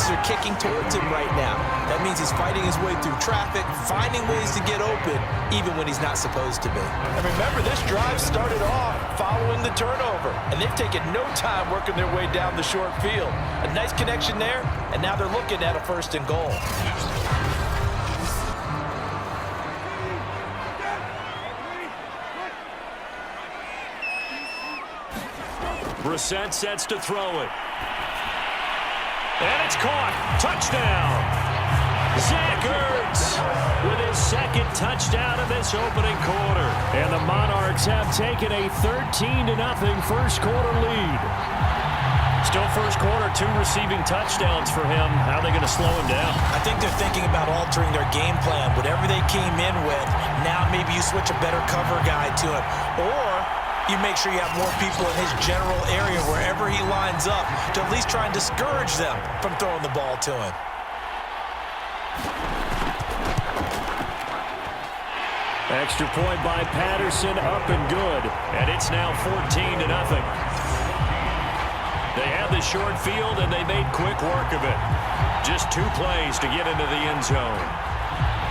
defenses are kicking towards him right now. That means he's fighting his way through traffic, finding ways to get open, even when he's not supposed to be. And remember, this drive started off following the turnover, and they've taken no time working their way down the short field. A nice connection there, and now they're looking at a 1st and goal. Brissett sets to throw it. And it's caught. Touchdown. Zach Ertz with his 2nd touchdown of this opening quarter. And the Monarchs have taken a 13-0 first quarter lead. Still first quarter, 2 receiving touchdowns for him. How are they going to slow him down? I think they're thinking about altering their game plan. Whatever they came in with, now maybe you switch a better cover guy to him. Or you make sure you have more people in his general area wherever he lines up to at least try and discourage them from throwing the ball to him. Extra point by Patterson, up and good. And it's now 14-0. They had the short field, and they made quick work of it. Just 2 plays to get into the end zone.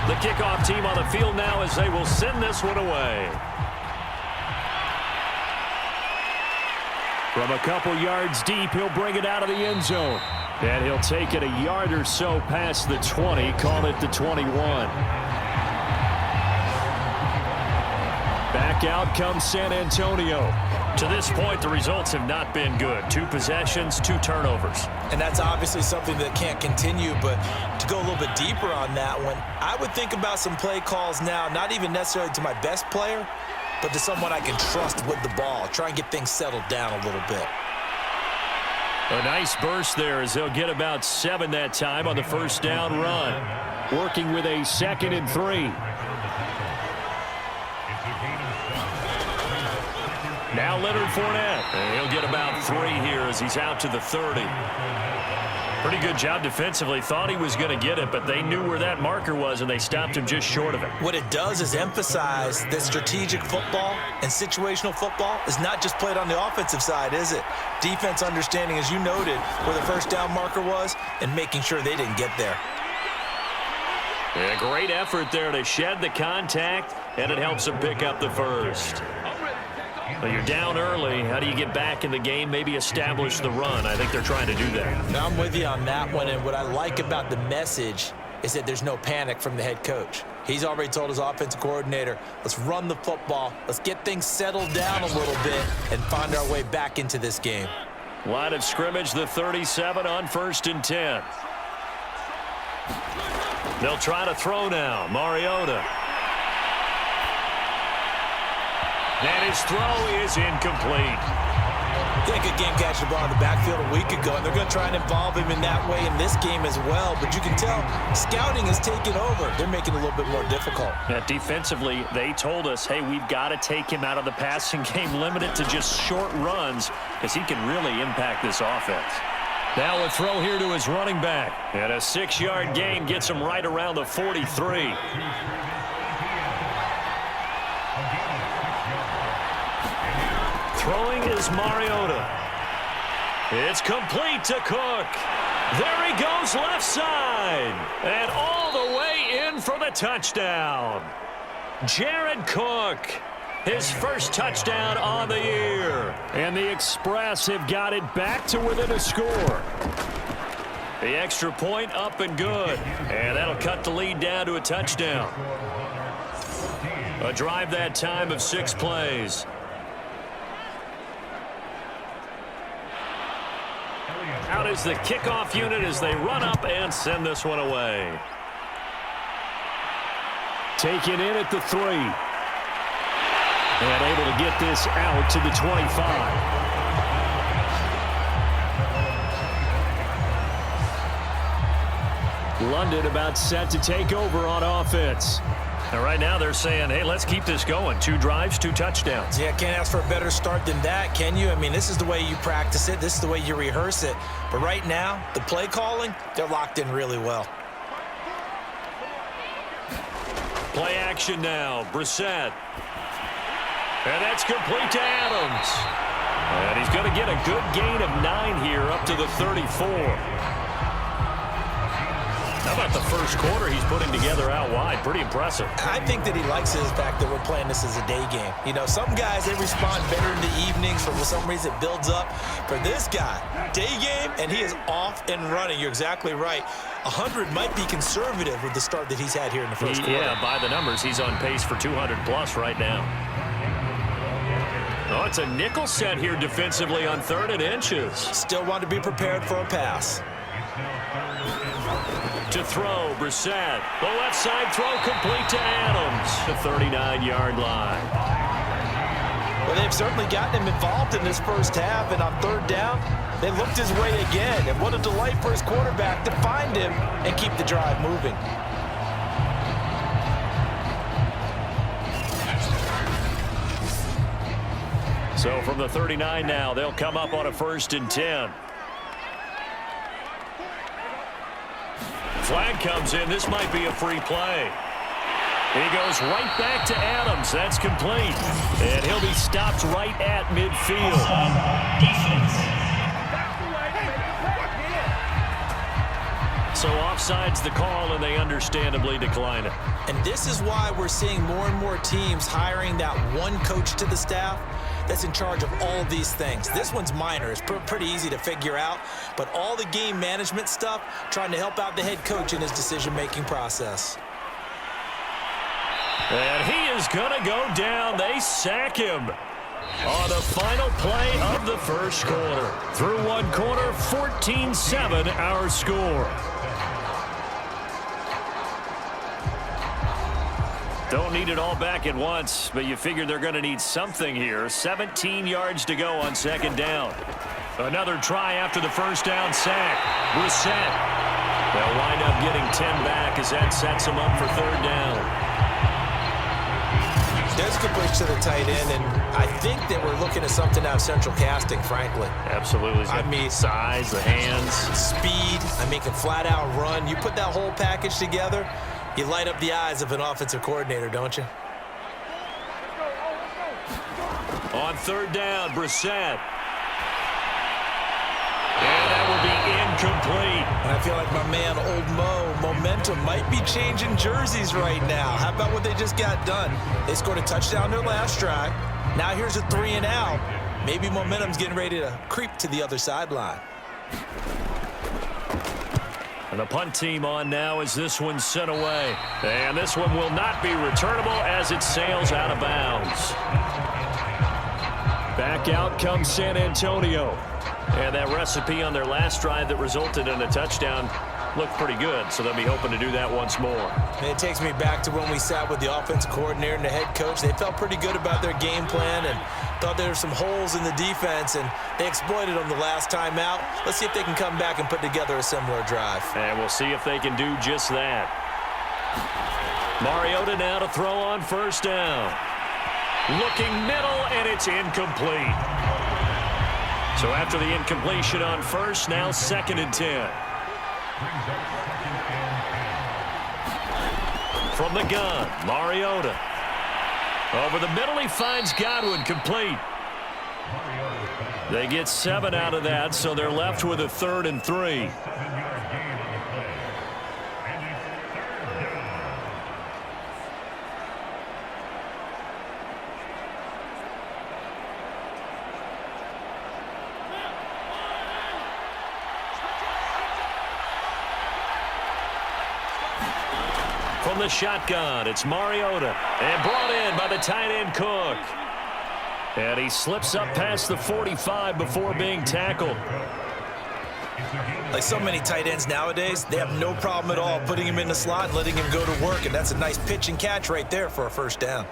The kickoff team on the field now as they will send this one away. From a couple yards deep, he'll bring it out of the end zone. And he'll take it a yard or so past the 20, call it the 21. Back out comes San Antonio. To this point, the results have not been good. 2 possessions, 2 turnovers. And that's obviously something that can't continue, but to go a little bit deeper on that one, I would think about some play calls now, not even necessarily to my best player, but to someone I can trust with the ball. Try and get things settled down a little bit. A nice burst there as they'll get about 7 that time on the first down run. Working with a 2nd and 3. Now Leonard Fournette. And he'll get about 3 here as he's out to the 30. Pretty good job defensively. Thought he was going to get it, but they knew where that marker was, and they stopped him just short of it. What it does is emphasize that strategic football and situational football is not just played on the offensive side, is it? Defense understanding, as you noted, where the first down marker was and making sure they didn't get there. Yeah, great effort there to shed the contact, and it helps them pick up the first. But you're down early. How do you get back in the game, maybe establish the run? I think they're trying to do that. Now I'm with you on that one, and what I like about the message is that there's no panic from the head coach. He's already told his offensive coordinator, let's run the football, let's get things settled down a little bit and find our way back into this game. Line of scrimmage, the 37 on 1st and 10. They'll try to throw now. Mariota. And his throw is incomplete. They could game catch the ball in the backfield a week ago, and they're going to try and involve him in that way in this game as well. But you can tell scouting has taken over. They're making it a little bit more difficult. Defensively, they told us, hey, we've got to take him out of the passing game, limit it to just short runs, because he can really impact this offense. Now a throw here to his running back. And a 6-yard gain gets him right around the 43. Throwing is Mariota. It's complete to Cook. There he goes left side. And all the way in for the touchdown. Jared Cook, his first touchdown on the year. And the Express have got it back to within a score. The extra point up and good. And that'll cut the lead down to a touchdown. A drive that time of 6 plays. Out is the kickoff unit as they run up and send this one away. Taken in at the 3. And able to get this out to the 25. London about set to take over on offense. And right now they're saying, hey, let's keep this going. 2 drives, 2 touchdowns. Yeah, can't ask for a better start than that, can you? I mean, this is the way you practice it. This is the way you rehearse it. But right now, the play calling, they're locked in really well. Play action now. Brissett. And that's complete to Adams. And he's going to get a good gain of 9 here up to the 34. first quarter he's putting together out wide. Pretty impressive. I think that he likes the fact that we're playing this as a day game. You know, some guys, they respond better in the evenings. For some reason, it builds up. For this guy, day game, and he is off and running. You're exactly right. 100 might be conservative with the start that he's had here in the first quarter. Yeah, by the numbers, he's on pace for 200-plus right now. Oh, it's a nickel set here defensively on 3rd and inches. Still want to be prepared for a pass. To throw, Brissett. The left side throw complete to Adams. The 39-yard line. Well, they've certainly gotten him involved in this first half, and on 3rd down, they looked his way again. And what a delight for his quarterback to find him and keep the drive moving. So from the 39 now, they'll come up on a 1st and 10. Flag comes in. This might be a free play. He goes right back to Adams. That's complete. And he'll be stopped right at midfield. So offside's the call, and they understandably decline it. And this is why we're seeing more and more teams hiring that one coach to the staff that's in charge of all these things. This one's minor. It's pretty easy to figure out. But all the game management stuff, trying to help out the head coach in his decision-making process. And he is going to go down. They sack him on the final play of the first quarter. Through one quarter, 14-7 our score. Don't need it all back at once, but you figure they're going to need something here. 17 yards to go on 2nd down. Another try after the first down sack. Brissett. They'll wind up getting 10 back as that sets them up for 3rd down. There's a good push to the tight end, and I think that we're looking at something out of central casting, frankly. Absolutely. I mean, size, the hands. Speed. I mean, can flat out run. You put that whole package together, you light up the eyes of an offensive coordinator, don't you? On 3rd down, Brissett. And that will be incomplete. And I feel like my man, Old Mo, momentum might be changing jerseys right now. How about what they just got done? They scored a touchdown their last drive. Now here's a 3 and out. Maybe momentum's getting ready to creep to the other sideline. And the punt team on now as this one's sent away. And this one will not be returnable as it sails out of bounds. Back out comes San Antonio. And that recipe on their last drive that resulted in a touchdown looked pretty good, so they'll be hoping to do that once more. And it takes me back to when we sat with the offensive coordinator and the head coach. They felt pretty good about their game plan and thought there were some holes in the defense, and they exploited them the last time out. Let's see if they can come back and put together a similar drive. And we'll see if they can do just that. Mariota now to throw on 1st down. Looking middle, and it's incomplete. So after the incompletion on 1st, now 2nd and 10. From the gun, Mariota. Over the middle, he finds Godwin, complete. They get 7 out of that, so they're left with a 3rd and 3. From the shotgun, it's Mariota, and brought in by the tight end Cook. And he slips up past the 45 before being tackled. Like so many tight ends nowadays, they have no problem at all putting him in the slot and letting him go to work, and that's a nice pitch and catch right there for a 1st down.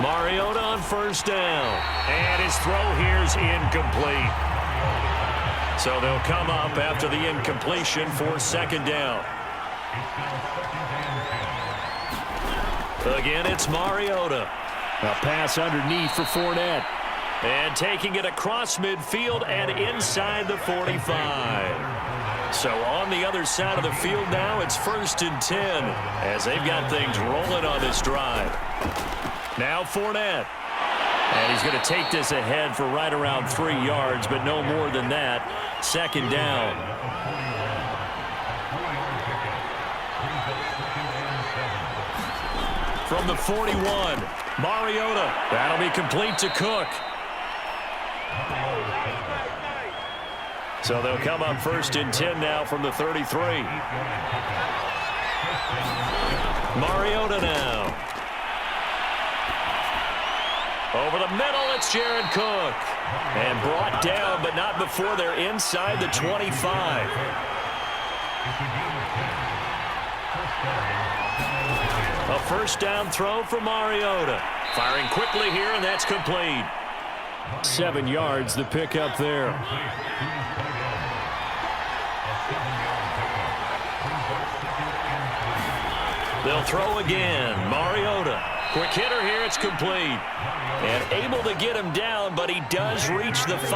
Mariota on 1st down. And his throw here's incomplete. So they'll come up after the incompletion for 2nd down. Again, it's Mariota. A pass underneath for Fournette. And taking it across midfield and inside the 45. So on the other side of the field now, it's 1st and 10 as they've got things rolling on this drive. Now Fournette. And he's going to take this ahead for right around 3 yards, but no more than that. 2nd down. From the 41, Mariota. That'll be complete to Cook. So they'll come up 1st and 10 now from the 33. Mariota now. Over the middle, it's Jared Cook. And brought down, but not before they're inside the 25. A 1st down throw for Mariota. Firing quickly here, and that's complete. 7 yards, the pickup there. They'll throw again. Mariota. Quick hitter here. It's complete. And able to get him down, but he does reach the 5.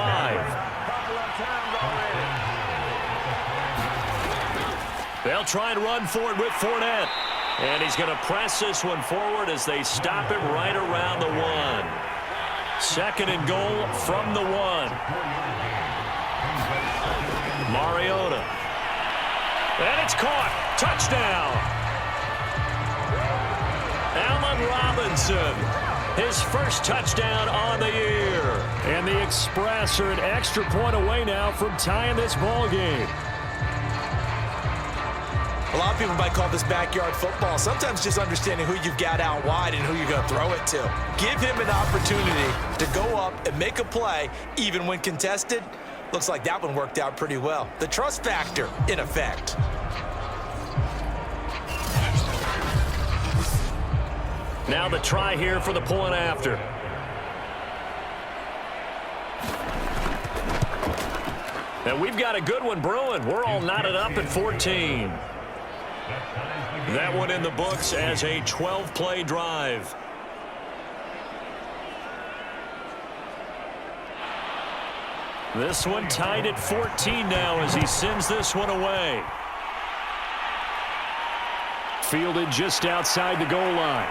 They'll try and run for it with Fournette. And he's going to press this one forward as they stop him right around the 1. 2nd and goal from the 1. Mariota. And it's caught. Touchdown. Allen Robinson, his 1st touchdown on the year. And the Express are an extra point away now from tying this ball game. A lot of people might call this backyard football. Sometimes just understanding who you've got out wide and who you're going to throw it to. Give him an opportunity to go up and make a play, even when contested. Looks like that one worked out pretty well. The trust factor, in effect. Now the try here for the point after. And we've got a good one brewing. We're all knotted up at 14. That one in the books as a 12-play drive. This one tied at 14 now as he sends this one away. Fielded just outside the goal line.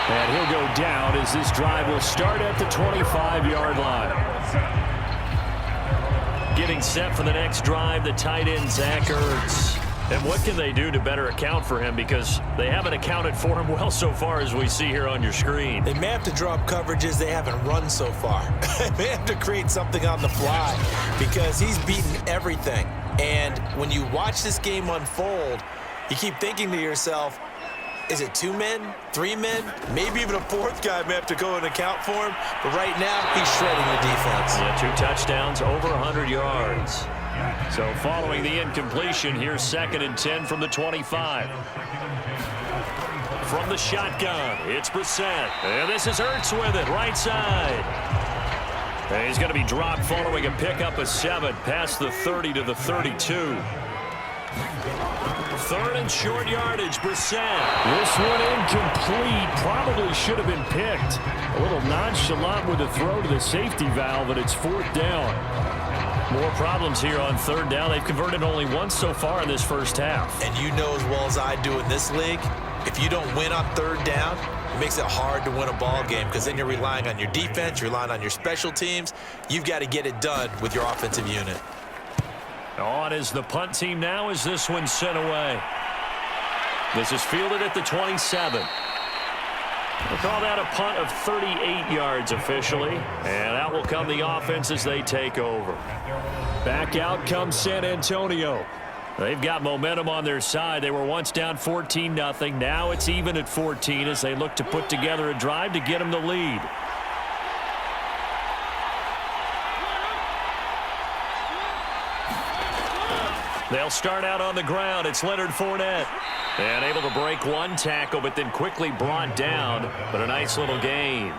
And he'll go down as this drive will start at the 25-yard line. Getting set for the next drive, the tight end, Zach Ertz. And what can they do to better account for him? Because they haven't accounted for him well so far, as we see here on your screen. They may have to drop coverages they haven't run so far. They may have to create something on the fly because he's beaten everything. And when you watch this game unfold, you keep thinking to yourself, is it 2 men, 3 men, maybe even a 4th guy may have to go and account for him. But right now, he's shredding the defense. Yeah, 2 touchdowns, over 100 yards. So following the incompletion, here's 2nd and 10 from the 25. From the shotgun, it's Brissett. And this is Ertz with it, right side. And he's going to be dropped following a pickup of 7 past the 30 to the 32. 3rd and short yardage, Brissett. This one incomplete. Probably should have been picked. A little nonchalant with the throw to the safety valve, but it's 4th down. More problems here on 3rd down. They've converted only once so far in this first half. And you know as well as I do in this league, if you don't win on 3rd down, it makes it hard to win a ball game because then you're relying on your defense, you're relying on your special teams. You've got to get it done with your offensive unit. On is the punt team now as this one's sent away. This is fielded at the 27. We'll call that a punt of 38 yards officially. And out will come the offense as they take over. Back out comes San Antonio. They've got momentum on their side. They were once down 14-0. Now it's even at 14 as they look to put together a drive to get them the lead. They'll start out on the ground. It's Leonard Fournette. And able to break one tackle, but then quickly brought down. But a nice little gain.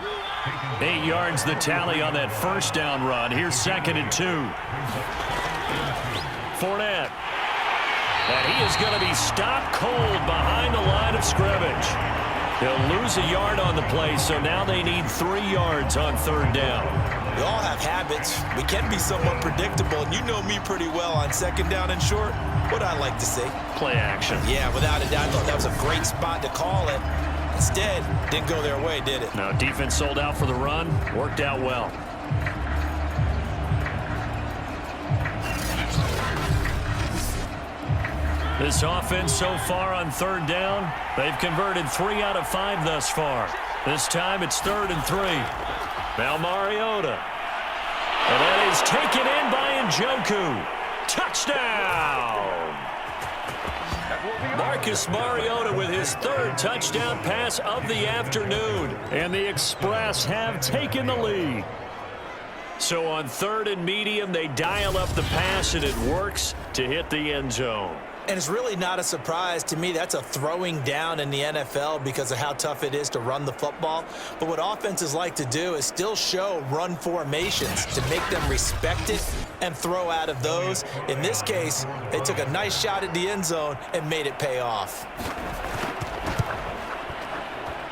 8 yards the tally on that 1st down run. Here's 2nd and 2. Fournette. And he is going to be stopped cold behind the line of scrimmage. He'll lose a yard on the play, so now they need 3 yards on 3rd down. We all have habits. We can be somewhat predictable, and you know me pretty well on second down and short. What I like to see. Play action. Yeah, without a doubt. I thought that was a great spot to call it. Instead, didn't go their way, did it? Now, defense sold out for the run. Worked out well. This offense so far on third down, they've converted 3 out of 5 thus far. This time it's 3rd and 3. Now Mariota. And that is taken in by Njoku. Touchdown! Marcus Mariota with his 3rd touchdown pass of the afternoon. And the Express have taken the lead. So on 3rd and medium, they dial up the pass, and it works to hit the end zone. And it's really not a surprise to me. That's a throwing down in the NFL because of how tough it is to run the football. But what offenses like to do is still show run formations to make them respect it and throw out of those. In this case, they took a nice shot at the end zone and made it pay off.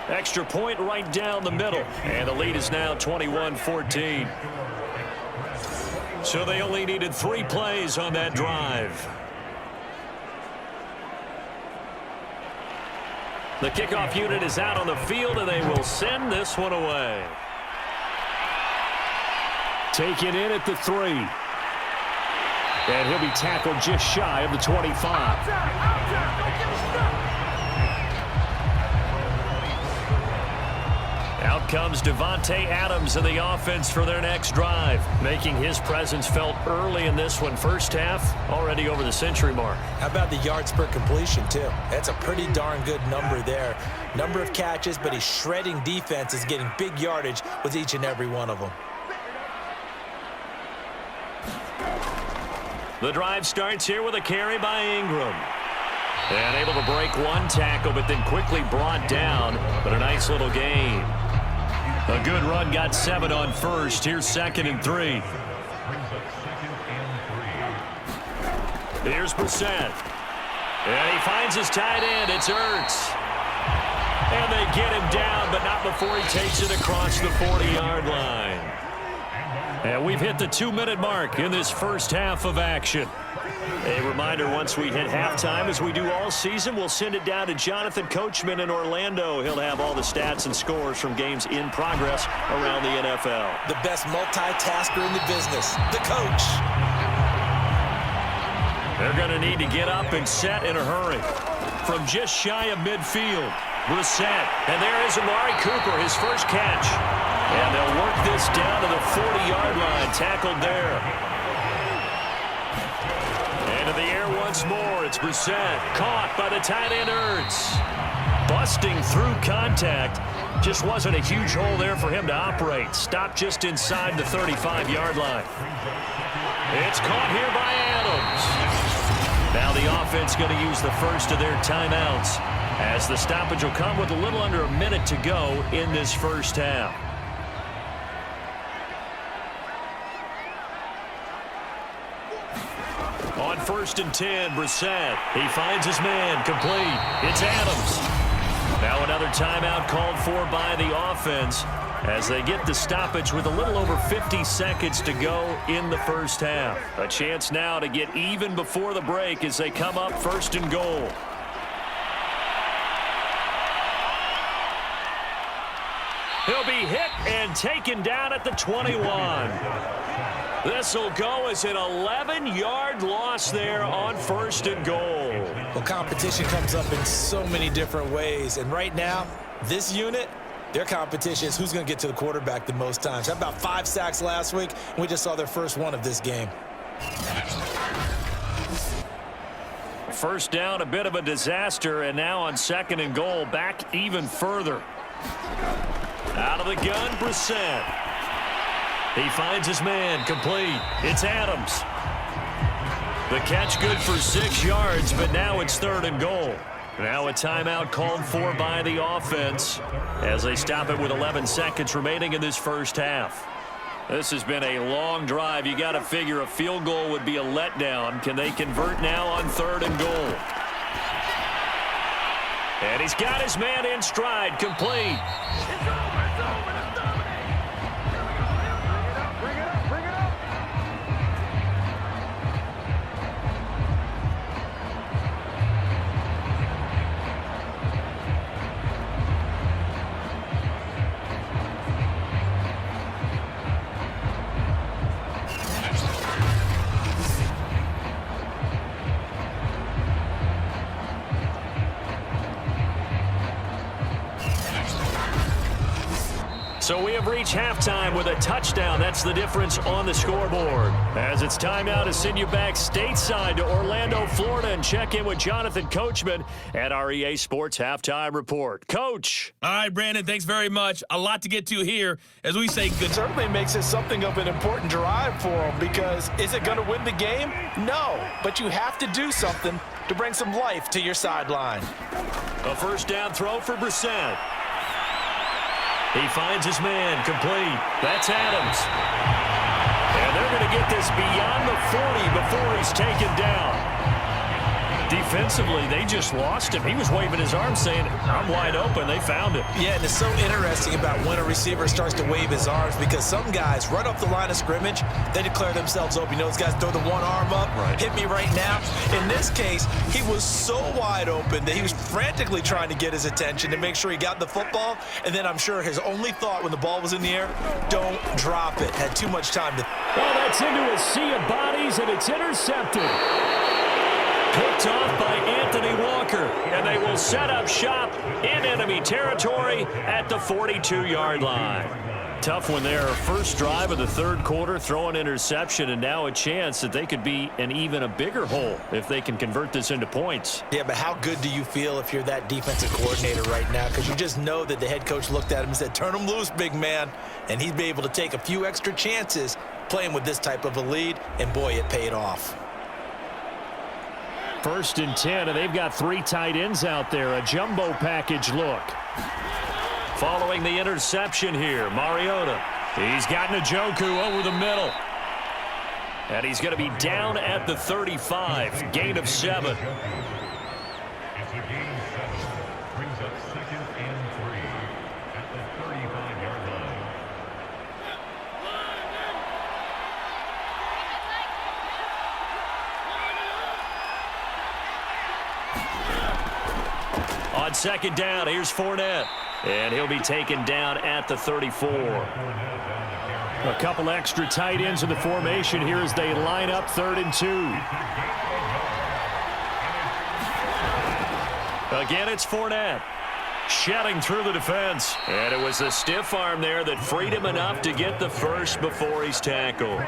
Extra point right down the middle. And the lead is now 21-14. So they only needed 3 plays on that drive. The kickoff unit is out on the field, and they will send this one away. Taken in at the 3. And he'll be tackled just shy of the 25. Out comes Devontae Adams in the offense for their next drive, making his presence felt early in this one. First half, already over the century mark. How about the yards per completion, too? That's a pretty darn good number there. Number of catches, but he's shredding defenses, getting big yardage with each and every one of them. The drive starts here with a carry by Ingram. And able to break 1 tackle, but then quickly brought down. But a nice little gain. A good run, got 7 on first. Here's 2nd and 3. Here's Brissett. And he finds his tight end. It's Ertz. And they get him down, but not before he takes it across the 40-yard line. And we've hit the 2-minute mark in this first half of action. A reminder, once we hit halftime, as we do all season, we'll send it down to Jonathan Coachman in Orlando. He'll have all the stats and scores from games in progress around the NFL. The best multitasker in the business, the coach. They're going to need to get up and set in a hurry. From just shy of midfield, Brissett. And there is Amari Cooper, his first catch. And they'll work this down to the 40-yard line, tackled there. Into the air once more. It's Brissett, caught by the tight end Ertz. Busting through contact. Just wasn't a huge hole there for him to operate. Stopped just inside the 35-yard line. It's caught here by Adams. Now the offense going to use the first of their timeouts, as the stoppage will come with a little under a minute to go in this first half. On 1st and 10, Brissett. He finds his man, complete. It's Adams. Now another timeout called for by the offense as they get the stoppage with a little over 50 seconds to go in the first half. A chance now to get even before the break as they come up 1st and goal. He'll be hit and taken down at the 21. This will go as an 11-yard loss there on 1st and goal. Well, competition comes up in so many different ways. And right now, this unit, their competition is who's going to get to the quarterback the most times. How about 5 sacks last week? And we just saw their first one of this game. First down, a bit of a disaster. And now on 2nd and goal, back even further. Out of the gun, Brissett. He finds his man, complete. It's Adams. The catch good for 6 yards, but now it's 3rd and goal. Now a timeout called for by the offense as they stop it with 11 seconds remaining in this first half. This has been a long drive. You got to figure a field goal would be a letdown. Can they convert now on 3rd and goal? And he's got his man in stride, complete. So we have reached halftime with a touchdown. That's the difference on the scoreboard. As it's time now to send you back stateside to Orlando, Florida, and check in with Jonathan Coachman at our EA Sports Halftime Report. Coach. All right, Brandon, thanks very much. A lot to get to here as we say good. Certainly makes it something of an important drive for them, because is it going to win the game? No, but you have to do something to bring some life to your sideline. A first down throw for Brissett. He finds his man, complete. That's Adams. And they're going to get this beyond the 40 before he's taken down. Defensively, they just lost him. He was waving his arm saying, I'm wide open. They found him. Yeah, and it's so interesting about when a receiver starts to wave his arms, because some guys right off the line of scrimmage, they declare themselves open. You know, those guys throw the one arm up, hit me right now. In this case, he was so wide open that he was frantically trying to get his attention to make sure he got the football. And then I'm sure his only thought when the ball was in the air, don't drop it. Had too much time to. Well, that's into a sea of bodies, and it's intercepted. Picked off by Anthony Walker, and they will set up shop in enemy territory at the 42-yard line. Tough one there. First drive of the third quarter, throw an interception, and now a chance that they could be in even a bigger hole if they can convert this into points. Yeah, but how good do you feel if you're that defensive coordinator right now? Because you just know that the head coach looked at him and said, turn him loose, big man. And he'd be able to take a few extra chances playing with this type of a lead, and boy, it paid off. First and 10, and they've got three tight ends out there. A jumbo package look. Following the interception here, Mariota. He's got Njoku over the middle. And he's going to be down at the 35. Gain of 7. Brings up 2nd and 3 at the 35-yard line. On second down, here's Fournette. And he'll be taken down at the 34. A couple extra tight ends in the formation here as they line up 3rd and 2. Again, it's Fournette. Shedding through the defense. And it was the stiff arm there that freed him enough to get the first before he's tackled.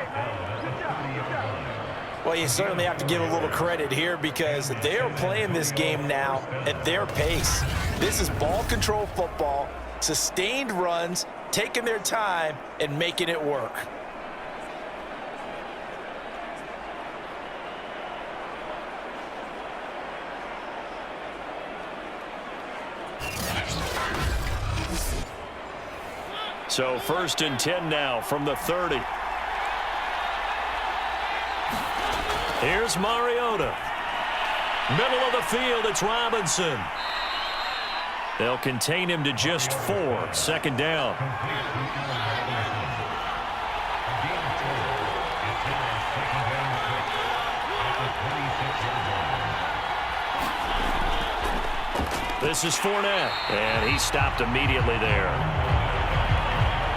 Well, you certainly have to give a little credit here, because they are playing this game now at their pace. This is ball control football, sustained runs, taking their time and making it work. So 1st and 10 now from the 30. Here's Mariota. Middle of the field, it's Robinson. They'll contain him to just 4. 2nd down. This is Fournette, and he stopped immediately there.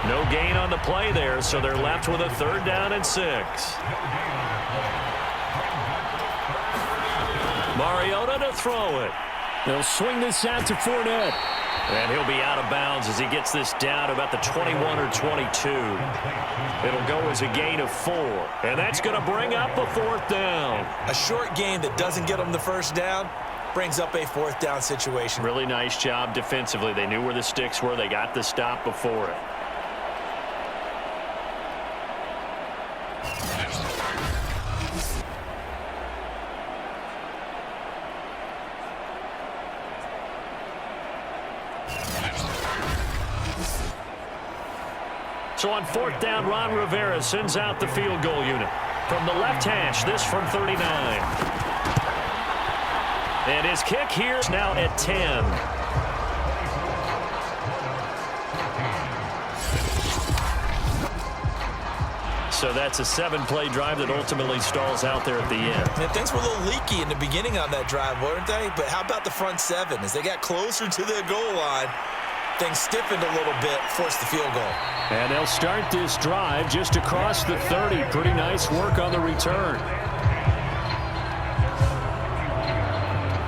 No gain on the play there, so they're left with a 3rd down and 6. Mariota to throw it. They'll swing this out to Fournette. And he'll be out of bounds as he gets this down about the 21 or 22. It'll go as a gain of 4. And that's going to bring up a 4th down. A short gain that doesn't get them the first down brings up a 4th down situation. Really nice job defensively. They knew where the sticks were. They got the stop before it. So on 4th down, Ron Rivera sends out the field goal unit. From the left hash, this from 39. And his kick here is now at 10. So that's a 7-play drive that ultimately stalls out there at the end. And things were a little leaky in the beginning on that drive, weren't they? But how about the front 7? As they got closer to the goal line, things stiffened a little bit, forced the field goal. And they'll start this drive just across the 30. Pretty nice work on the return.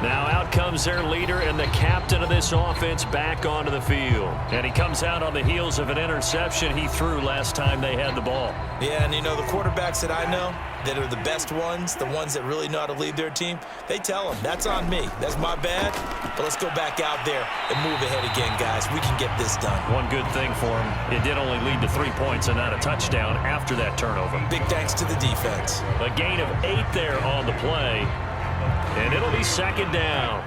Now out comes their leader and the captain of this offense back onto the field. And he comes out on the heels of an interception he threw last time they had the ball. Yeah, and you know, the quarterbacks that I know that are the best ones, the ones that really know how to lead their team, they tell them, that's on me. That's my bad. But let's go back out there and move ahead again, guys. We can get this done. One good thing for him, it did only lead to 3 points and not a touchdown after that turnover. Big thanks to the defense. A gain of 8 there on the play. And it'll be second down.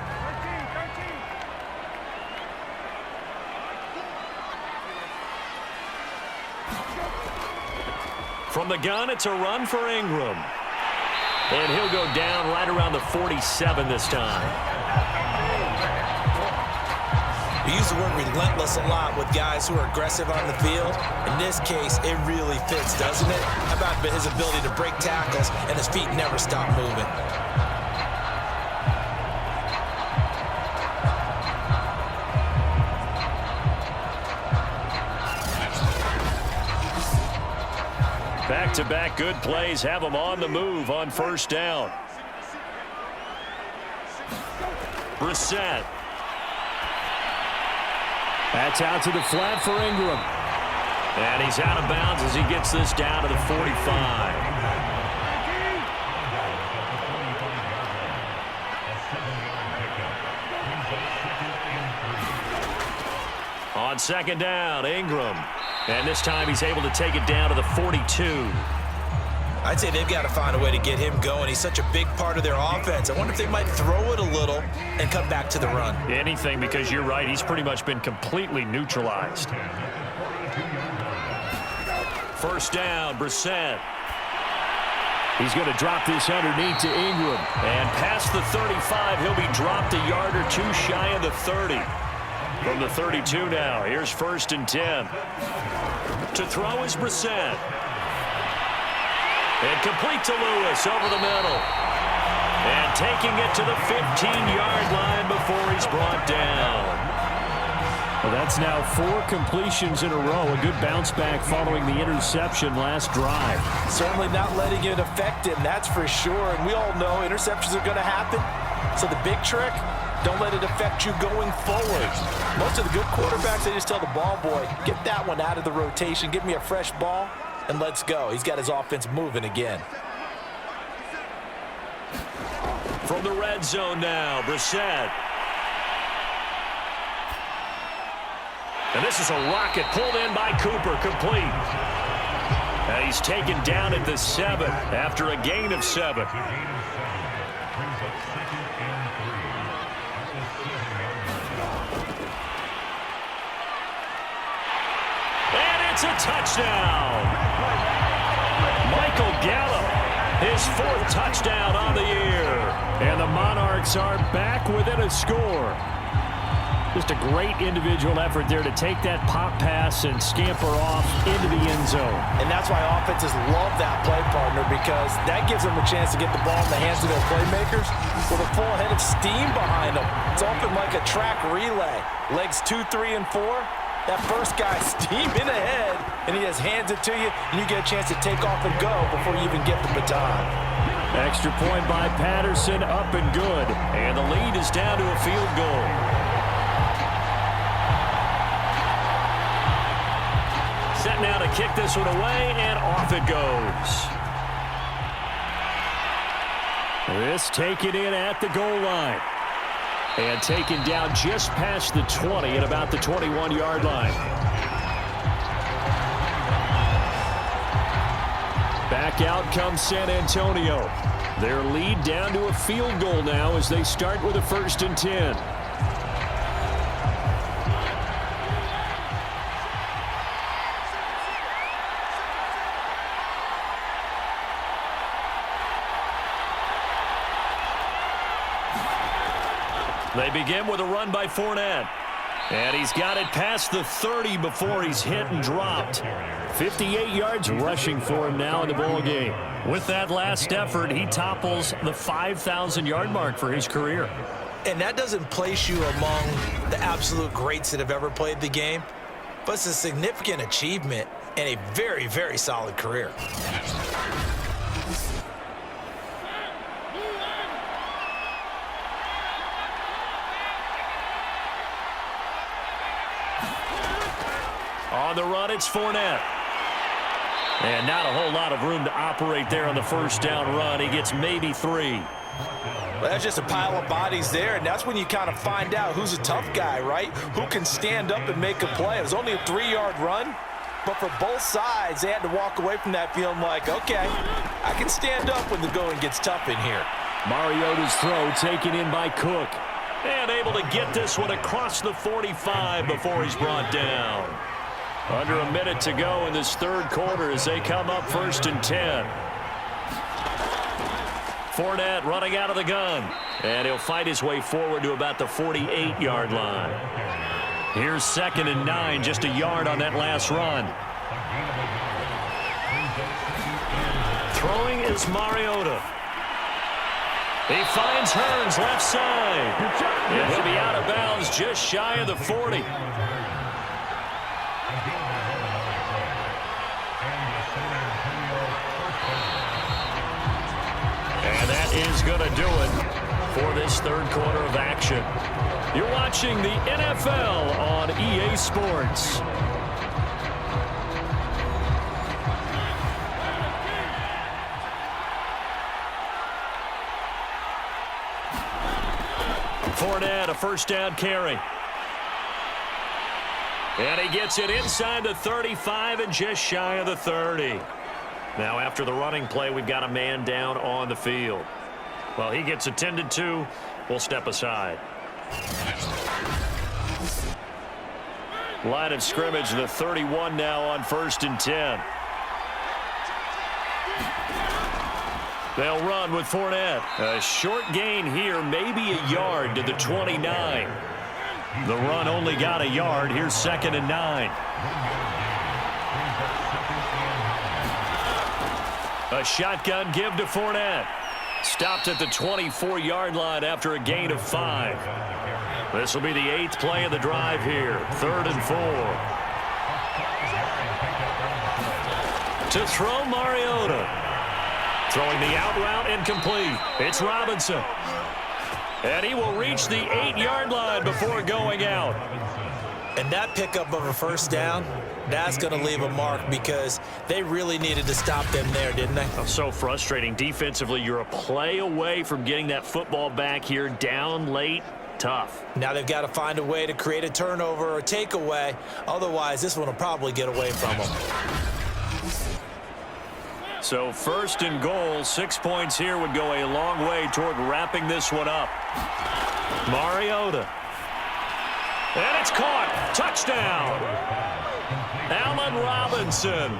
From the gun, it's a run for Ingram. And he'll go down right around the 47 this time. We use the word relentless a lot with guys who are aggressive on the field. In this case, it really fits, doesn't it? How about his ability to break tackles and his feet never stop moving? Back-to-back good plays have them on the move on first down. Brissett. That's out to the flat for Ingram. And he's out of bounds as he gets this down to the 45. On second down, Ingram. And this time he's able to take it down to the 42. I'd say they've got to find a way to get him going. He's such a big part of their offense. I wonder if they might throw it a little and come back to the run. Anything, because you're right. He's pretty much been completely neutralized. First down, Brissett. He's going to drop this underneath to Ingram. And past the 35, he'll be dropped a yard or two shy of the 30. From the 32 now, here's first and 10. To throw is Brissett. And complete to Lewis over the middle. And taking it to the 15-yard line before he's brought down. Well, that's now 4 completions in a row. A good bounce back following the interception last drive. Certainly not letting it affect him, that's for sure. And we all know interceptions are going to happen. So the big trick, don't let it affect you going forward. Most of the good quarterbacks, they just tell the ball boy, get that one out of the rotation, give me a fresh ball, and let's go. He's got his offense moving again. From the red zone now, Brissett. And this is a rocket pulled in by Cooper, complete. And he's taken down at the 7 after a gain of 7. It's a touchdown. Michael Gallup, his 4th touchdown on the year. And the Monarchs are back within a score. Just a great individual effort there to take that pop pass and scamper off into the end zone. And that's why offenses love that play partner, because that gives them a chance to get the ball in the hands of their playmakers with a full head of steam behind them. It's often like a track relay. Legs 2, 3, and 4. That first guy steaming ahead, and he just hands it to you, and you get a chance to take off and go before you even get the baton. Extra point by Patterson, up and good. And the lead is down to a field goal. Set now to kick this one away, and off it goes. This taken in at the goal line. And taken down just past the 20 at about the 21-yard line. Back out comes San Antonio. Their lead down to a field goal now as they start with a 1st and 10. They begin with a run by Fournette. And he's got it past the 30 before he's hit and dropped. 58 yards rushing for him now in the ball game. With that last effort, he topples the 5,000-yard mark for his career. And that doesn't place you among the absolute greats that have ever played the game, but it's a significant achievement and a very, very solid career. On the run, it's Fournette. And not a whole lot of room to operate there on the first down run. He gets maybe 3. Well, that's just a pile of bodies there, and that's when you kind of find out who's a tough guy, right? Who can stand up and make a play. It was only a 3-yard run, but for both sides, they had to walk away from that feeling like, okay, I can stand up when the going gets tough in here. Mariota's throw taken in by Cook. And able to get this one across the 45 before he's brought down. Under a minute to go in this third quarter as they come up 1st and 10. Fournette running out of the gun. And he'll fight his way forward to about the 48-yard line. Here's 2nd and 9, just a yard on that last run. Throwing is Mariota. He finds Hearns left side. And he'll be out of bounds just shy of the 40. And that is going to do it for this third quarter of action. You're watching the NFL on EA Sports. Fournette, a first down carry. And he gets it inside the 35 and just shy of the 30. Now, after the running play, we've got a man down on the field. Well, he gets attended to. We'll step aside. Line of scrimmage, the 31 now on 1st and 10. They'll run with Fournette. A short gain here, maybe a yard to the 29. The run only got a yard. Here's 2nd and 9. A shotgun give to Fournette. Stopped at the 24-yard line after a gain of 5. This will be the 8th play of the drive here. 3rd and 4. To throw Mariota. Throwing the out route incomplete. It's Robinson. And he will reach the 8-yard line before going out. And that pickup of a first down, that's going to leave a mark because they really needed to stop them there, didn't they? So frustrating. Defensively, you're a play away from getting that football back here. Down late, tough. Now they've got to find a way to create a turnover or takeaway. Otherwise, this one will probably get away from them. So 1st and goal, 6 points here would go a long way toward wrapping this one up. Mariota. And it's caught. Touchdown. Allen Robinson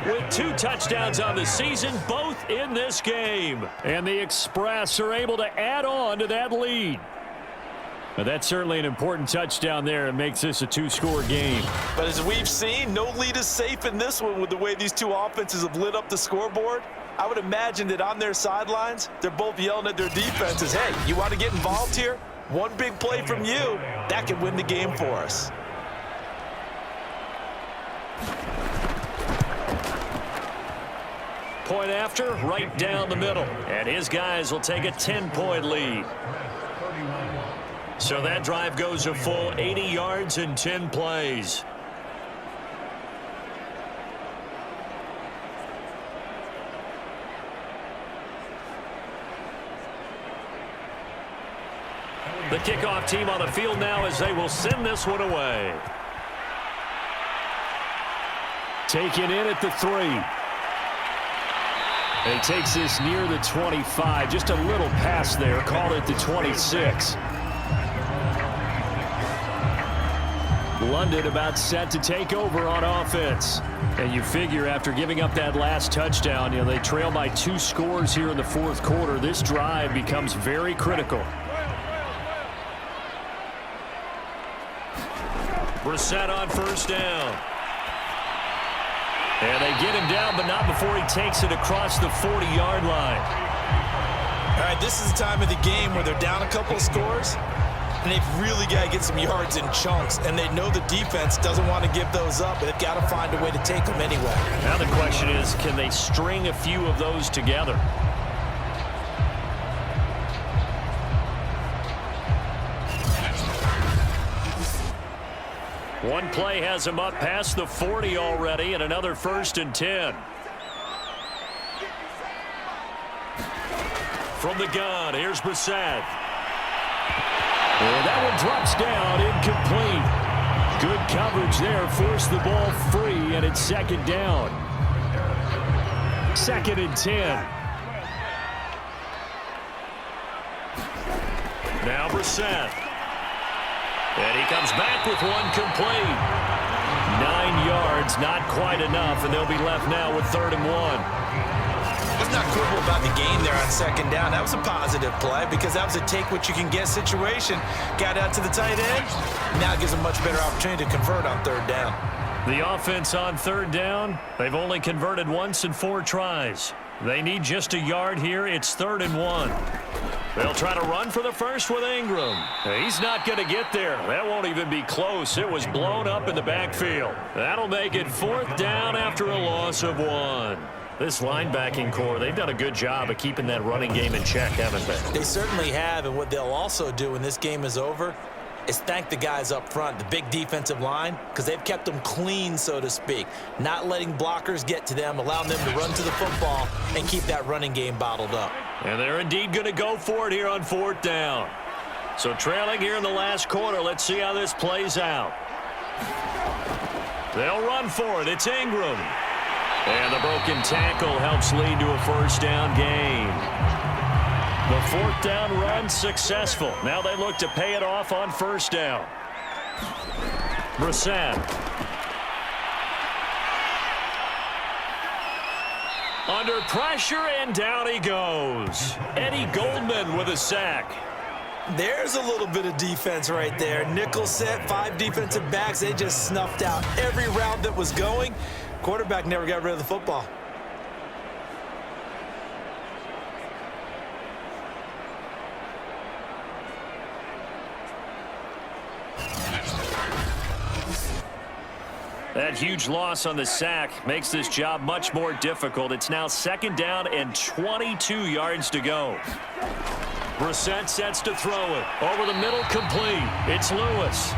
with 2 touchdowns on the season, both in this game. And the Express are able to add on to that lead. Now, that's certainly an important touchdown there. It makes this a 2-score game. But as we've seen, no lead is safe in this one with the way these two offenses have lit up the scoreboard. I would imagine that on their sidelines, they're both yelling at their defenses, hey, you want to get involved here? One big play from you, that could win the game for us. Point after, right down the middle. And his guys will take a 10-point lead. So that drive goes a full 80 yards in 10 plays. The kickoff team on the field now as they will send this one away. Taken in at the 3. And he takes this near the 25. Just a little pass there. Called it the 26. London about set to take over on offense. And you figure after giving up that last touchdown, you know, they trail by 2 scores here in the 4th quarter. This drive becomes very critical. Brissett on 1st down. And they get him down, but not before he takes it across the 40-yard line. All right, this is the time of the game where they're down a couple of scores, and they've really got to get some yards in chunks, and they know the defense doesn't want to give those up, but they've got to find a way to take them anyway. Now the question is, can they string a few of those together? One play has him up past the 40 already, and another 1st and 10. From the gun, here's Brissett. And that one drops down, incomplete. Good coverage there, forced the ball free, and it's 2nd down. 2nd and 10. Now Brissett. And he comes back with one complete. 9 yards, not quite enough, and they'll be left now with 3rd and 1. Let's not quibble about the gain there on 2nd down. That was a positive play because that was a take-what-you-can-get situation. Got out to the tight end. Now it gives a much better opportunity to convert on 3rd down. The offense on 3rd down, they've only converted once in 4 tries. They need just a yard here. It's 3rd and 1. They'll try to run for the first with Ingram. He's not going to get there. That won't even be close. It was blown up in the backfield. That'll make it 4th down after a loss of 1. This linebacking core, they've done a good job of keeping that running game in check, haven't they? They certainly have, and what they'll also do when this game is over is thank the guys up front, the big defensive line, because they've kept them clean, so to speak, not letting blockers get to them, allowing them to run to the football and keep that running game bottled up. And they're indeed going to go for it here on 4th down. So trailing here in the last quarter, let's see how this plays out. They'll run for it. It's Ingram. And the broken tackle helps lead to a 1st down gain. The 4th down run successful. Now they look to pay it off on 1st down. Brissett. Under pressure, and down he goes. Eddie Goldman with a sack. There's a little bit of defense right there. Nickel set, 5 defensive backs. They just snuffed out every route that was going. Quarterback never got rid of the football. That huge loss on the sack makes this job much more difficult. It's now 2nd down and 22 yards to go. Brissett sets to throw it. Over the middle, complete. It's Lewis.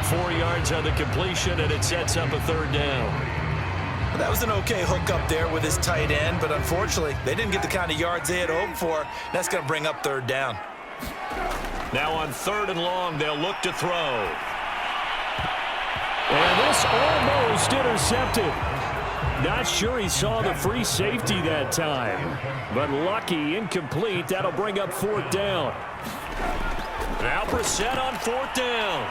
4 yards on the completion, and it sets up a 3rd down. That was an okay hook up there with his tight end, but unfortunately, they didn't get the kind of yards they had hoped for. That's going to bring up 3rd down. Now on 3rd and long, they'll look to throw. And this almost intercepted. Not sure he saw the free safety that time, but lucky, incomplete. That'll bring up 4th down. Now Brissett on 4th down.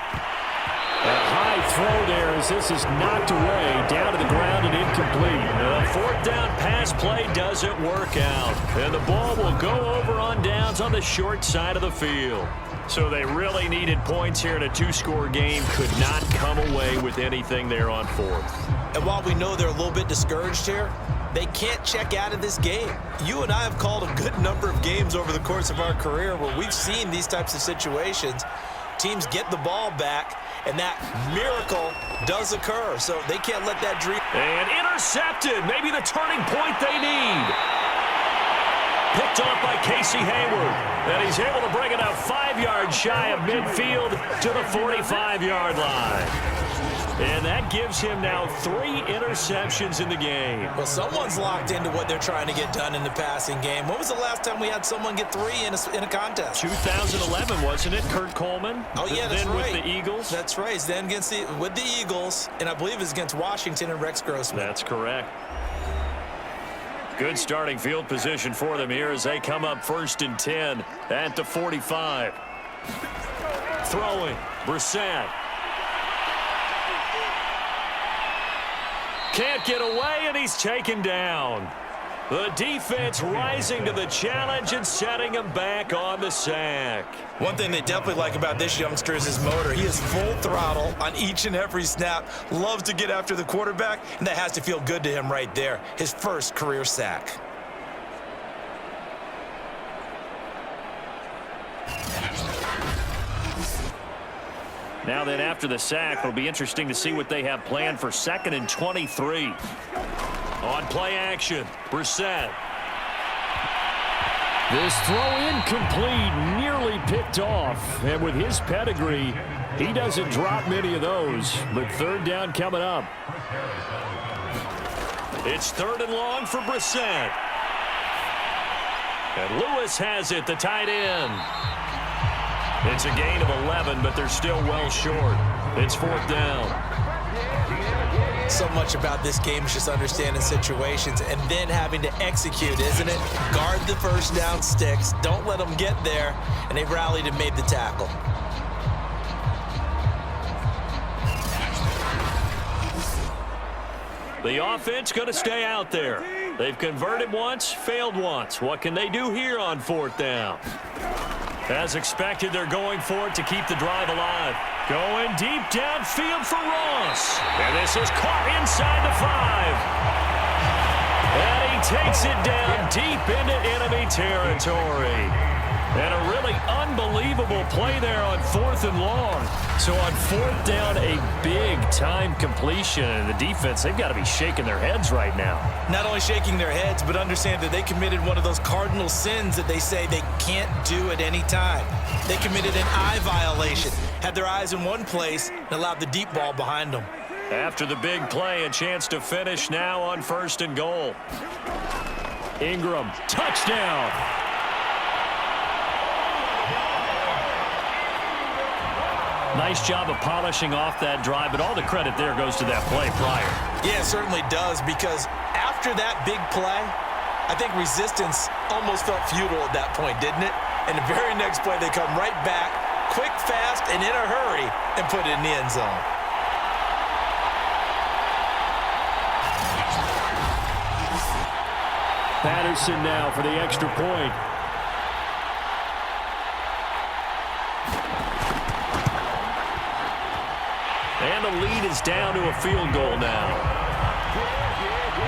A high throw there as this is knocked away, down to the ground and incomplete. The 4th down pass play doesn't work out, and the ball will go over on downs on the short side of the field. So they really needed points here in a 2-score game. Could not come away with anything there on 4th. And while we know they're a little bit discouraged here, they can't check out of this game. You and I have called a good number of games over the course of our career where we've seen these types of situations. Teams get the ball back, and that miracle does occur. So they can't let that dream. And intercepted. Maybe the turning point they need. Picked off by Casey Hayward. And he's able to bring it out 5 yards shy of midfield to the 45-yard line. And that gives him now 3 interceptions in the game. Well, someone's locked into what they're trying to get done in the passing game. When was the last time we had someone get 3 in a contest? 2011, wasn't it? Kurt Coleman? Oh, yeah, that's then right. with the Eagles? That's right. Then with the Eagles, and I believe it's against Washington and Rex Grossman. That's correct. Good starting field position for them here as they come up 1st and 10 at the 45. Throwing, Brissett. Can't get away, and he's taken down. The defense rising to the challenge and setting him back on the sack. One thing they definitely like about this youngster is his motor. He is full throttle on each and every snap. Loves to get after the quarterback, and that has to feel good to him right there. His first career sack. Now then, after the sack, it'll be interesting to see what they have planned for 2nd and 23. On play action, Brissett. This throw incomplete, nearly picked off. And with his pedigree, he doesn't drop many of those. But third down coming up. It's 3rd and long for Brissett. And Lewis has it, the tight end. It's a gain of 11, but they're still well short. It's 4th down. So much about this game is just understanding situations and then having to execute, isn't it? Guard the first down sticks. Don't let them get there. And they rallied and made the tackle. The offense going to stay out there. They've converted once, failed once. What can they do here on 4th down? As expected, they're going for it to keep the drive alive. Going deep downfield for Ross. And this is caught inside the 5. And he takes it down deep into enemy territory. And a really unbelievable play there on 4th and long. So on 4th down, a big-time completion. And the defense, they've got to be shaking their heads right now. Not only shaking their heads, but understand that they committed one of those cardinal sins that they say they can't do at any time. They committed an eye violation, had their eyes in one place, and allowed the deep ball behind them. After the big play, a chance to finish now on 1st and goal. Ingram, touchdown. Nice job of polishing off that drive, but all the credit there goes to that play prior. Yeah, it certainly does, because after that big play, I think resistance almost felt futile at that point, didn't it? And the very next play, they come right back, quick, fast, and in a hurry, and put it in the end zone. Patterson now for the extra point. And the lead is down to a field goal now.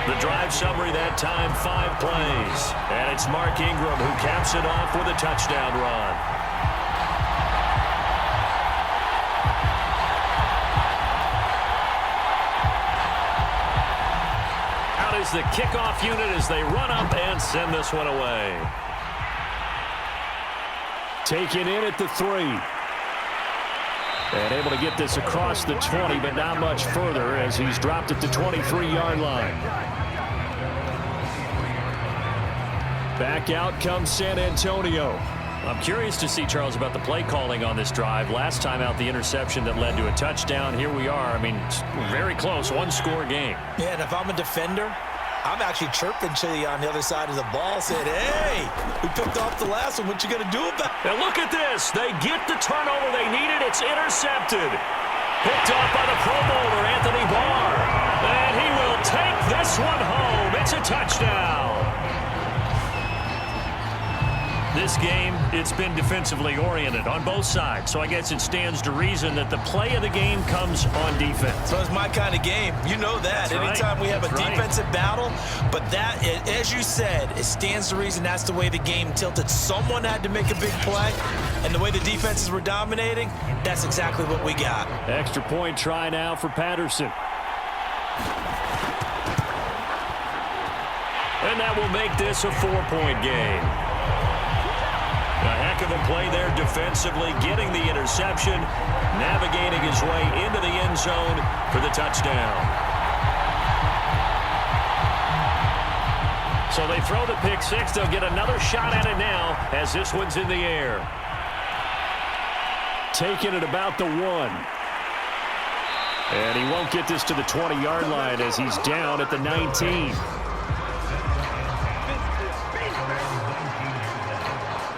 The drive summary that time, 5 plays. And it's Mark Ingram who caps it off with a touchdown run. Out is the kickoff unit as they run up and send this one away. Taken in at the 3. And able to get this across the 20, but not much further as he's dropped at the 23-yard line. Back out comes San Antonio. I'm curious to see, Charles, about the play calling on this drive. Last time out, the interception that led to a touchdown. Here we are. I mean, very close, one-score game. Yeah, and if I'm a defender, I'm actually chirping to you on the other side of the ball, saying, hey, we picked off the last one. What you going to do about it? And look at this. They get the turnover they needed. It's intercepted. Picked off by the Pro Bowler, Anthony Barr. And he will take this one home. It's a touchdown. This game, it's been defensively oriented on both sides, so I guess it stands to reason that the play of the game comes on defense. So it's my kind of game. You know that. That's Anytime right. we have That's a right. defensive battle, but that, as you said, it stands to reason that's the way the game tilted. Someone had to make a big play, and the way the defenses were dominating, that's exactly what we got. Extra point try now for Patterson. And that will make this a 4-point game. A heck of a play there defensively, getting the interception, navigating his way into the end zone for the touchdown. So they throw the pick 6. They'll get another shot at it now as this one's in the air. Taking it about the 1. And he won't get this to the 20-yard line as he's down at the 19.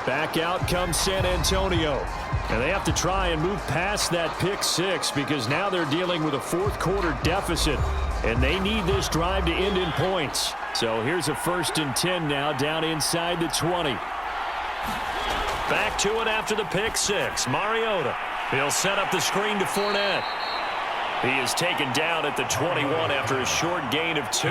Back out comes San Antonio. And they have to try and move past that pick 6 because now they're dealing with a fourth-quarter deficit. And they need this drive to end in points. So here's a 1st and 10 now down inside the 20. Back to it after the pick 6. Mariota. He'll set up the screen to Fournette. He is taken down at the 21 after a short gain of 2.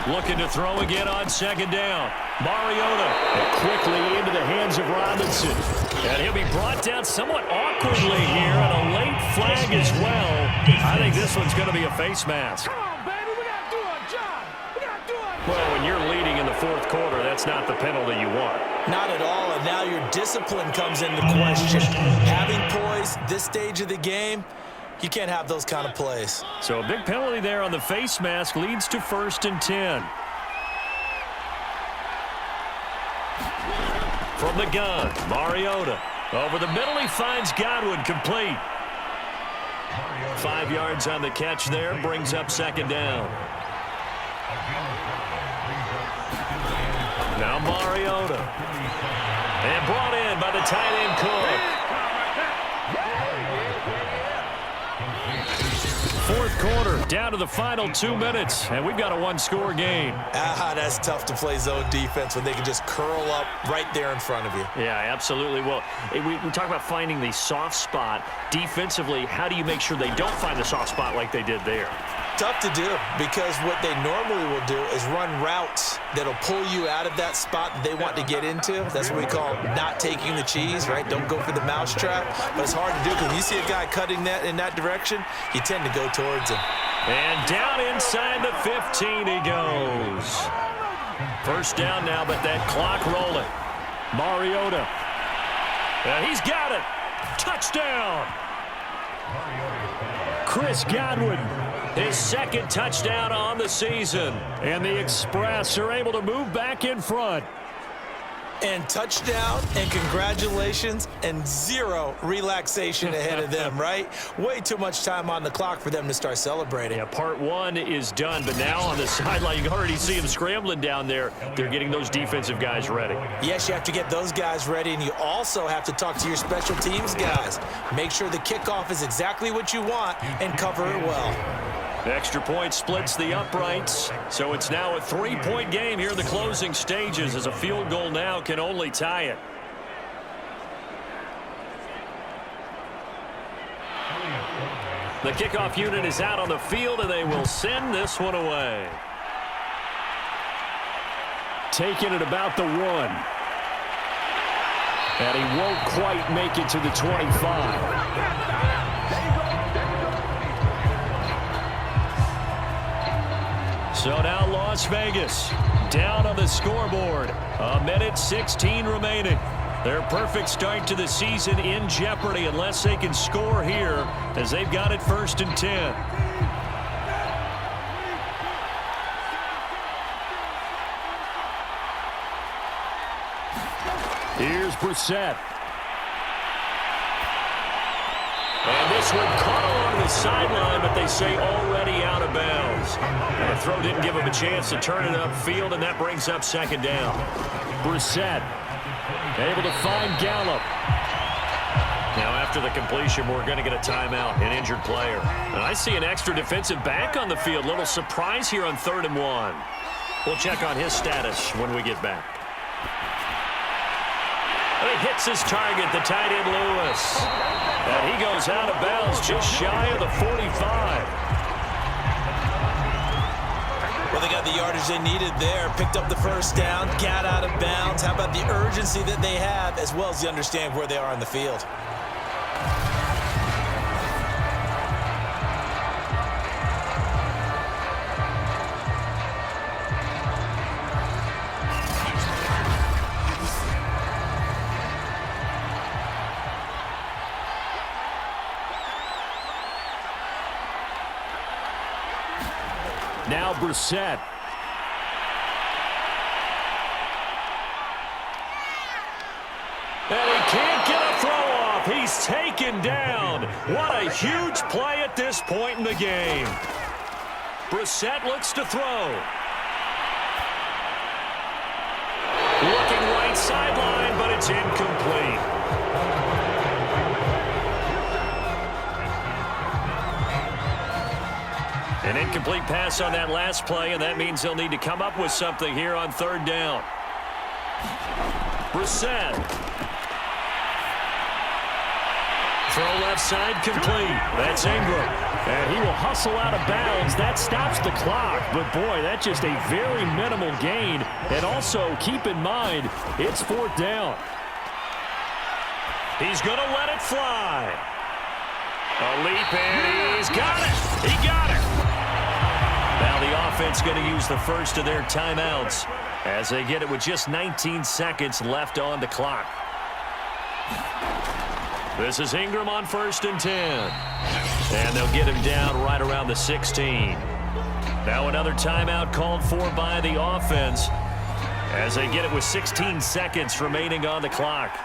Looking to throw again on 2nd down. Mariota. And quickly into the hands of Robinson. And he'll be brought down somewhat awkwardly here, and a late flag as well. I think this one's going to be a face mask. Come on, baby, we got to do our job. We got to do our job. Well, when you're leading in the fourth quarter, that's not the penalty you want. Not at all, and now your discipline comes into question. Having poise this stage of the game, you can't have those kind of plays. So a big penalty there on the face mask leads to 1st and 10. From the gun, Mariota. Over the middle, he finds Godwin, complete. 5 yards on the catch there, brings up 2nd down. Now Mariota. And brought in by the tight end Cook. Fourth quarter, down to the final 2 minutes, and we've got a 1-score game. That's tough to play zone defense when they can just curl up right there in front of you. Yeah, absolutely. Well, we talk about finding the soft spot. Defensively, how do you make sure they don't find the soft spot like they did there? Tough to do, because what they normally will do is run routes that'll pull you out of that spot that they want to get into. That's what we call not taking the cheese, right? Don't go for the mousetrap. But it's hard to do because when you see a guy cutting that in that direction, you tend to go towards him. And down inside the 15 he goes. 1st down now, but that clock rolling. Mariota. He's got it. Touchdown. Chris Godwin. His 2nd touchdown on the season. And the Express are able to move back in front. And touchdown, and congratulations, and 0 relaxation ahead of them, right? Way too much time on the clock for them to start celebrating. Yeah, part 1 is done, but now on the sideline, you can already see them scrambling down there. They're getting those defensive guys ready. Yes, you have to get those guys ready, and you also have to talk to your special teams guys. Make sure the kickoff is exactly what you want and cover it well. The extra point splits the uprights, so it's now a 3-point game here in the closing stages, as a field goal now can only tie it. The kickoff unit is out on the field, and they will send this one away. Taking it about the 1. And he won't quite make it to the 25. So now Las Vegas down on the scoreboard. 1:16 remaining. Their perfect start to the season in jeopardy unless they can score here, as they've got it 1st and 10. Here's Brissett. And this one caught along the sideline, but they say already out of bounds. And the throw didn't give him a chance to turn it upfield, and that brings up 2nd down. Brissett able to find Gallup. Now after the completion, we're going to get a timeout, an injured player. And I see an extra defensive back on the field. Little surprise here on 3rd and 1. We'll check on his status when we get back. And he hits his target, the tight end Lewis. And he goes out of bounds just shy of the 45. Well, they got the yardage they needed there, picked up the 1st down, got out of bounds. How about the urgency that they have, as well as the understand where they are on the field? Now Brissett. And he can't get a throw off. He's taken down. What a huge play at this point in the game. Brissett looks to throw. Looking right sideline, but it's incomplete. An incomplete pass on that last play, and that means they'll need to come up with something here on 3rd down. Brissett. Throw left side complete. That's Ingram. And he will hustle out of bounds. That stops the clock. But, boy, that's just a very minimal gain. And also, keep in mind, it's 4th down. He's going to let it fly. A leap, and he's got it. He got it. Now the offense going to use the first of their timeouts as they get it with just 19 seconds left on the clock. This is Ingram on 1st and 10. And they'll get him down right around the 16. Now another timeout called for by the offense as they get it with 16 seconds remaining on the clock.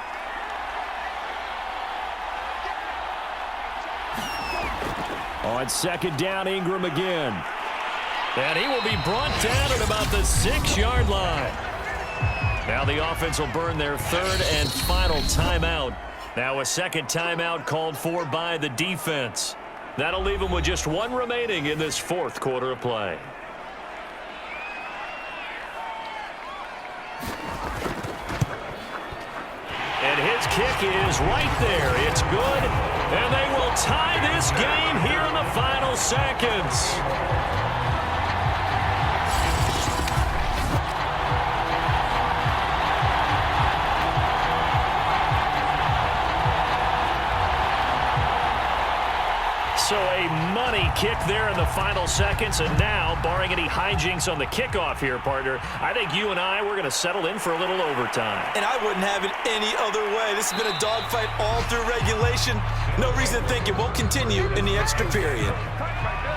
On 2nd down, Ingram again. And he will be brought down at about the 6-yard line. Now the offense will burn their 3rd and final timeout. Now a 2nd timeout called for by the defense. That'll leave them with just 1 remaining in this 4th quarter of play. And his kick is right there. It's good. And they will tie this game here in the final seconds. So a money kick there in the final seconds. And now, barring any hijinks on the kickoff here, partner, I think you and we're going to settle in for a little overtime. And I wouldn't have it any other way. This has been a dogfight all through regulation. No reason to think it won't continue in the extra period.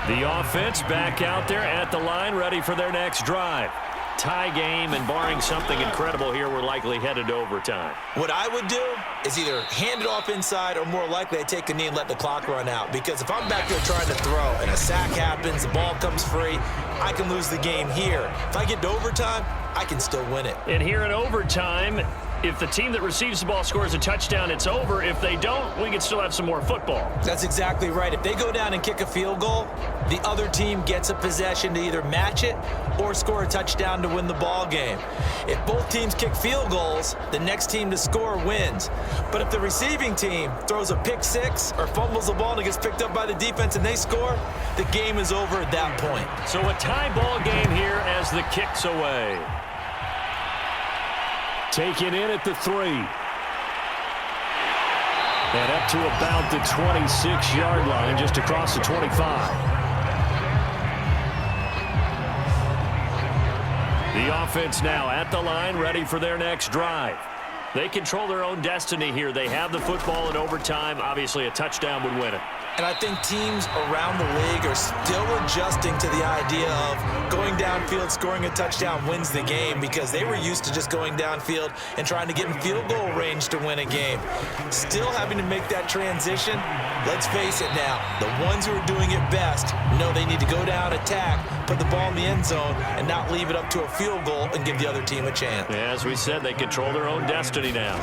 The offense back out there at the line, ready for their next drive. Tie game, and barring something incredible here, we're likely headed to overtime. What I would do is either hand it off inside or more likely I take a knee and let the clock run out. Because if I'm back there trying to throw and a sack happens, the ball comes free, I can lose the game here. If I get to overtime, I can still win it. And here in overtime, if the team that receives the ball scores a touchdown, it's over. If they don't, we can still have some more football. That's exactly right. If they go down and kick a field goal, the other team gets a possession to either match it or score a touchdown to win the ball game. If both teams kick field goals, the next team to score wins. But if the receiving team throws a pick six or fumbles the ball and it gets picked up by the defense and they score, the game is over at that point. So a tie ball game here as the kick's away. Taken in at the 3. And up to about the 26-yard line, just across the 25. The offense now at the line, ready for their next drive. They control their own destiny here. They have the football in overtime. Obviously, a touchdown would win it. And I think teams around the league are still adjusting to the idea of going downfield, scoring a touchdown wins the game, because they were used to just going downfield and trying to get in field goal range to win a game. Still having to make that transition. Let's face it now, the ones who are doing it best know they need to go down, attack, put the ball in the end zone, and not leave it up to a field goal and give the other team a chance. Yeah, as we said, they control their own destiny now.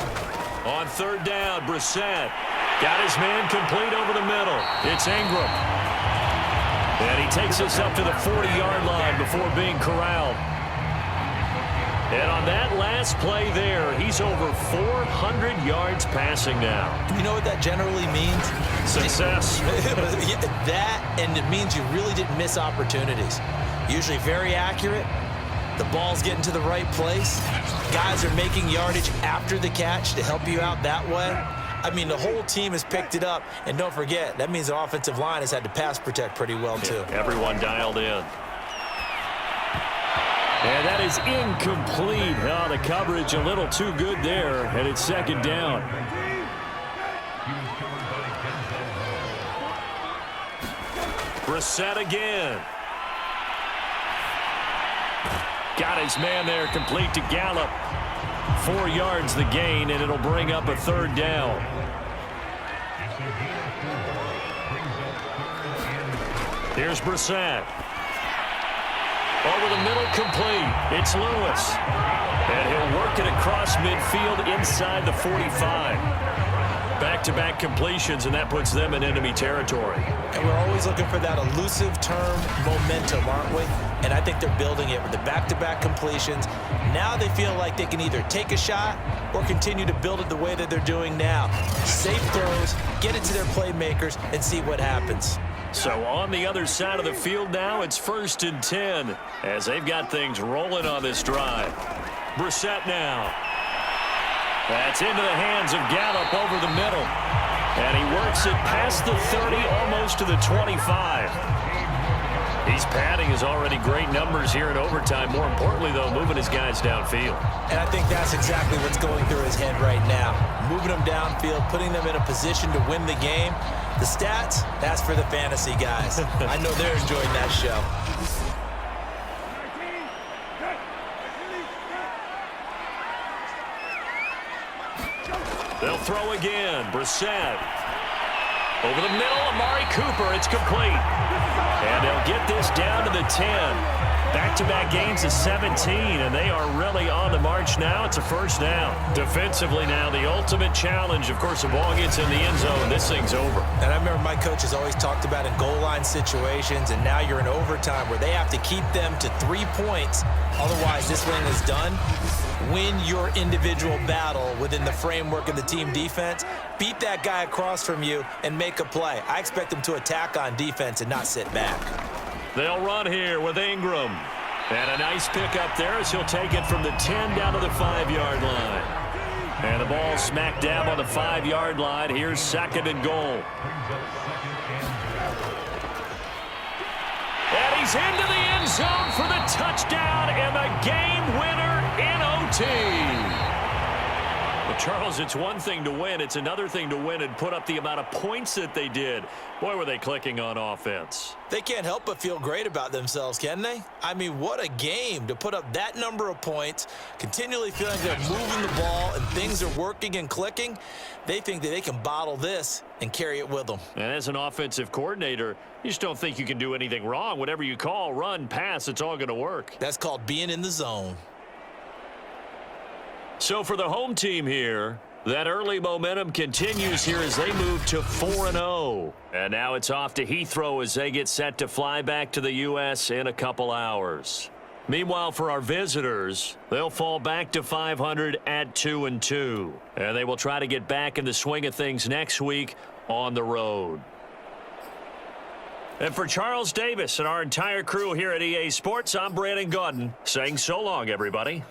On 3rd down, Brissett got his man complete over the middle. It's Ingram. And he takes us up to the 40-yard line before being corralled. And on that last play there, he's over 400 yards passing now. You know what that generally means? Success. That, and it means you really didn't miss opportunities. Usually very accurate. The ball's getting to the right place. Guys are making yardage after the catch to help you out that way. I mean, the whole team has picked it up. And don't forget, that means the offensive line has had to pass protect pretty well, too. Everyone dialed in. And that is incomplete. Oh, the coverage a little too good there. And it's 2nd down. Brissett again. Got his man there complete to Gallup. 4 yards the gain, and it'll bring up a 3rd down. Here's Brissett. Over the middle, complete. It's Lewis. And he'll work it across midfield inside the 45. Back-to-back completions, and that puts them in enemy territory. And we're always looking for that elusive term momentum, aren't we? and I think they're building it with the back-to-back completions. Now they feel like they can either take a shot or continue to build it the way that they're doing now. Safe throws, get it to their playmakers, and see what happens. So on the other side of the field now, it's 1st and 10 as they've got things rolling on this drive. Brissett now. That's into the hands of Gallup over the middle. And he works it past the 30, almost to the 25. He's padding his already great numbers here in overtime. More importantly, though, moving his guys downfield. And I think that's exactly what's going through his head right now. Moving them downfield, putting them in a position to win the game. The stats, that's for the fantasy guys. I know they're enjoying that show. They'll throw again. Brissett. Over the middle, Amari Cooper. It's complete. And they'll get this down to the 10. Back-to-back gains of 17, and they are really on the march now. It's a first down. Defensively now, the ultimate challenge. Of course, the ball gets in the end zone. This thing's over. And I remember my coach has always talked about in goal line situations, and now you're in overtime where they have to keep them to 3 points. Otherwise, this thing is done. Win your individual battle within the framework of the team defense. Beat that guy across from you and make a play. I expect them to attack on defense and not sit back. They'll run here with Ingram. And a nice pick up there as he'll take it from the 10 down to the 5-yard line. And the ball smack dab on the 5-yard line. Here's 2nd and goal. And he's into the end zone for the touchdown and the game winner in OT. But Charles, it's one thing to win. It's another thing to win and put up the amount of points that they did. Boy, were they clicking on offense. They can't help but feel great about themselves, can they? I mean, what a game to put up that number of points, continually feeling they're moving the ball and things are working and clicking. They think that they can bottle this and carry it with them. And as an offensive coordinator, you just don't think you can do anything wrong. Whatever you call, run, pass, it's all going to work. That's called being in the zone. So for the home team here, that early momentum continues here as they move to 4-0. And now it's off to Heathrow as they get set to fly back to the U.S. in a couple hours. Meanwhile, for our visitors, they'll fall back to 500 at 2-2. And they will try to get back in the swing of things next week on the road. And for Charles Davis and our entire crew here at EA Sports, I'm Brandon Gaudin saying so long, everybody.